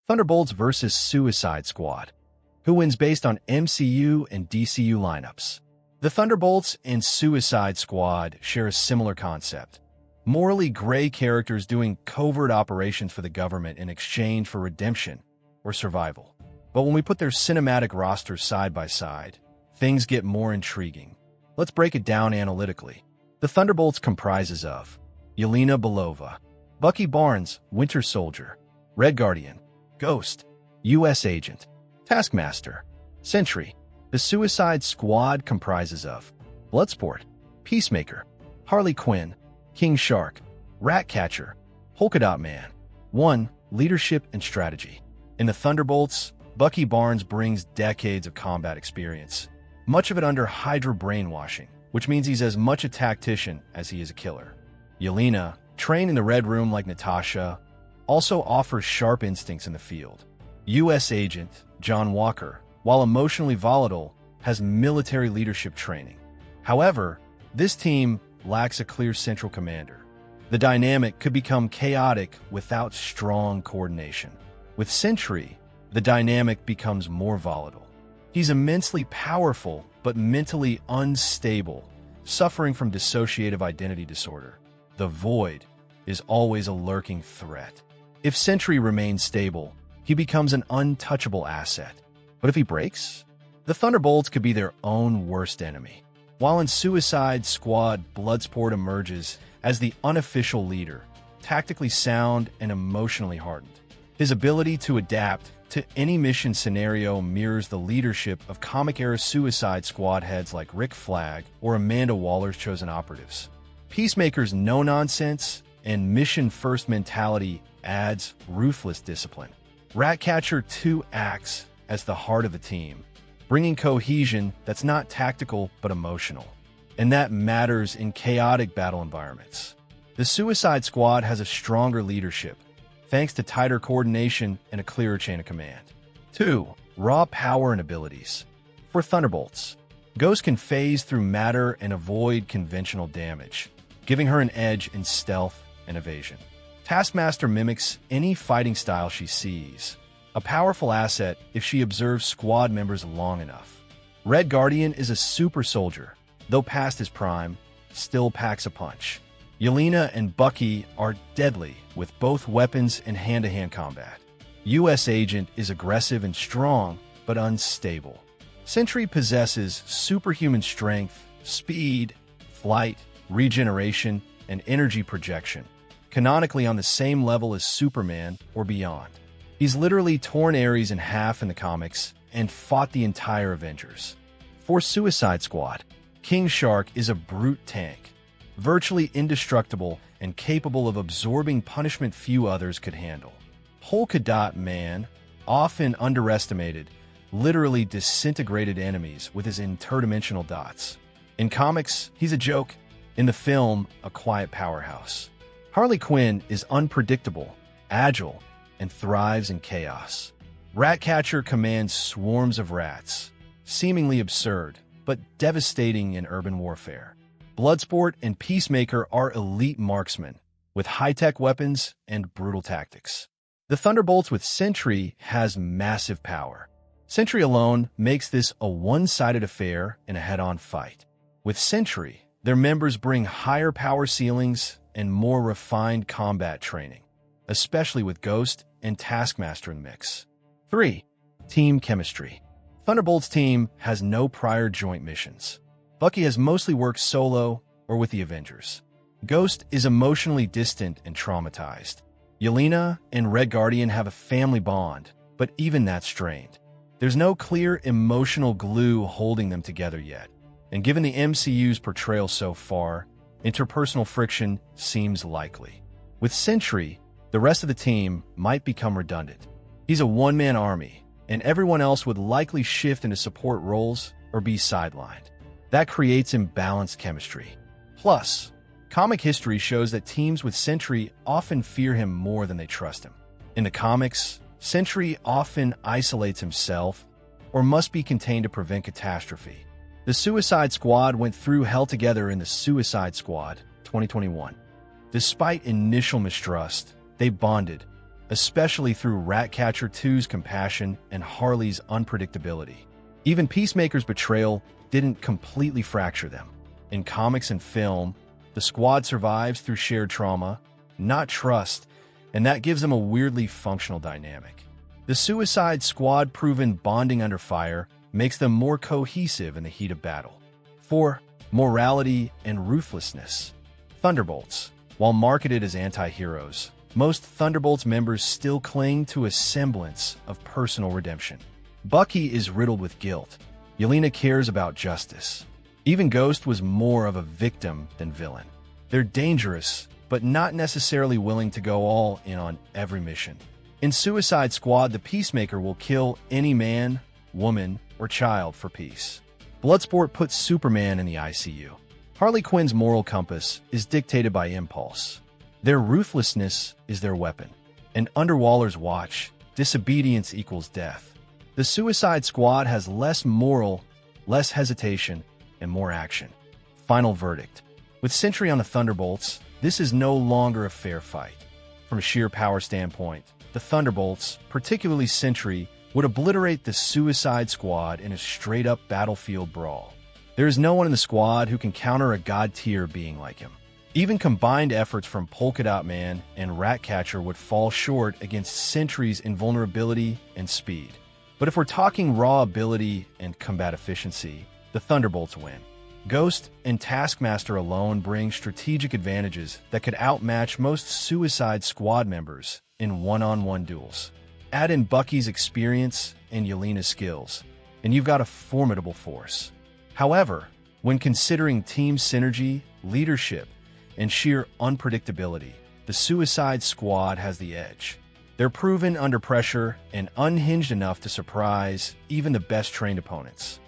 Thunderbolts versus Suicide Squad. Who wins based on MCU and DCU lineups? The Thunderbolts and Suicide Squad share a similar concept. Morally gray characters doing covert operations for the government in exchange for redemption or survival. But when we put their cinematic rosters side by side, things get more intriguing. Let's break it down analytically. The Thunderbolts comprises of Yelena Belova, Bucky Barnes, Winter Soldier, Red Guardian, Ghost, U.S. Agent, Taskmaster, Sentry. The Suicide Squad comprises of Bloodsport, Peacemaker, Harley Quinn, King Shark, Ratcatcher, Polka Dot Man. 1. Leadership and strategy. In the Thunderbolts, Bucky Barnes brings decades of combat experience, much of it under Hydra brainwashing, which means he's as much a tactician as he is a killer. Yelena, trained in the Red Room like Natasha, also offers sharp instincts in the field. U.S. Agent John Walker, while emotionally volatile, has military leadership training. However, this team lacks a clear central commander. The dynamic could become chaotic without strong coordination. With Sentry, the dynamic becomes more volatile. He's immensely powerful, but mentally unstable, suffering from dissociative identity disorder. The Void is always a lurking threat. If Sentry remains stable, he becomes an untouchable asset. But if he breaks, the Thunderbolts could be their own worst enemy. While in Suicide Squad, Bloodsport emerges as the unofficial leader, tactically sound and emotionally hardened. His ability to adapt to any mission scenario mirrors the leadership of comic-era Suicide Squad heads like Rick Flag or Amanda Waller's chosen operatives. Peacemaker's no-nonsense and mission-first mentality adds ruthless discipline. Ratcatcher 2 acts as the heart of the team, bringing cohesion that's not tactical but emotional, and that matters in chaotic battle environments. The Suicide Squad has a stronger leadership, thanks to tighter coordination and a clearer chain of command. 2. Raw power and abilities. For Thunderbolts, Ghost can phase through matter and avoid conventional damage, giving her an edge in stealth and evasion. Taskmaster mimics any fighting style she sees, a powerful asset if she observes squad members long enough. Red Guardian is a super soldier, though past his prime, still packs a punch. Yelena and Bucky are deadly with both weapons and hand-to-hand combat. U.S. Agent is aggressive and strong, but unstable. Sentry possesses superhuman strength, speed, flight, regeneration, and energy projection, canonically on the same level as Superman or beyond. He's literally torn Ares in half in the comics and fought the entire Avengers. For Suicide Squad, King Shark is a brute tank, virtually indestructible and capable of absorbing punishment few others could handle. Polka Dot Man, often underestimated, literally disintegrated enemies with his interdimensional dots. In comics, he's a joke. In the film, a quiet powerhouse. Harley Quinn is unpredictable, agile, and thrives in chaos. Ratcatcher commands swarms of rats, seemingly absurd, but devastating in urban warfare. Bloodsport and Peacemaker are elite marksmen, with high-tech weapons and brutal tactics. The Thunderbolts with Sentry has massive power. Sentry alone makes this a one-sided affair in a head-on fight. With Sentry, their members bring higher power ceilings and more refined combat training, especially with Ghost and Taskmaster in the mix. 3. Team chemistry. Thunderbolt's team has no prior joint missions. Bucky has mostly worked solo or with the Avengers. Ghost is emotionally distant and traumatized. Yelena and Red Guardian have a family bond, but even that's strained. There's no clear emotional glue holding them together yet, and given the MCU's portrayal so far, interpersonal friction seems likely. With Sentry, the rest of the team might become redundant. He's a one-man army, and everyone else would likely shift into support roles or be sidelined. That creates imbalanced chemistry. Plus, comic history shows that teams with Sentry often fear him more than they trust him. In the comics, Sentry often isolates himself or must be contained to prevent catastrophe. The Suicide Squad went through hell together in the Suicide Squad 2021. Despite initial mistrust, they bonded, especially through Ratcatcher 2's compassion and Harley's unpredictability. Even Peacemaker's betrayal didn't completely fracture them. In comics and film, the squad survives through shared trauma, not trust, and that gives them a weirdly functional dynamic. The Suicide Squad proven bonding under fire makes them more cohesive in the heat of battle. 4. Morality and ruthlessness. Thunderbolts. While marketed as anti-heroes, most Thunderbolts members still cling to a semblance of personal redemption. Bucky is riddled with guilt. Yelena cares about justice. Even Ghost was more of a victim than villain. They're dangerous, but not necessarily willing to go all in on every mission. In Suicide Squad, the Peacemaker will kill any man, woman, or child for peace. Bloodsport puts Superman in the ICU. Harley Quinn's moral compass is dictated by impulse. Their ruthlessness is their weapon. And under Waller's watch, disobedience equals death. The Suicide Squad has less moral, less hesitation, and more action. Final verdict. With Sentry on the Thunderbolts, this is no longer a fair fight. From a sheer power standpoint, the Thunderbolts, particularly Sentry, would obliterate the Suicide Squad in a straight-up battlefield brawl. There is no one in the squad who can counter a god-tier being like him. Even combined efforts from Polka Dot Man and Ratcatcher would fall short against Sentry's invulnerability and speed. But if we're talking raw ability and combat efficiency, the Thunderbolts win. Ghost and Taskmaster alone bring strategic advantages that could outmatch most Suicide Squad members in one-on-one duels. Add in Bucky's experience and Yelena's skills, and you've got a formidable force. However, when considering team synergy, leadership, and sheer unpredictability, the Suicide Squad has the edge. They're proven under pressure and unhinged enough to surprise even the best trained opponents.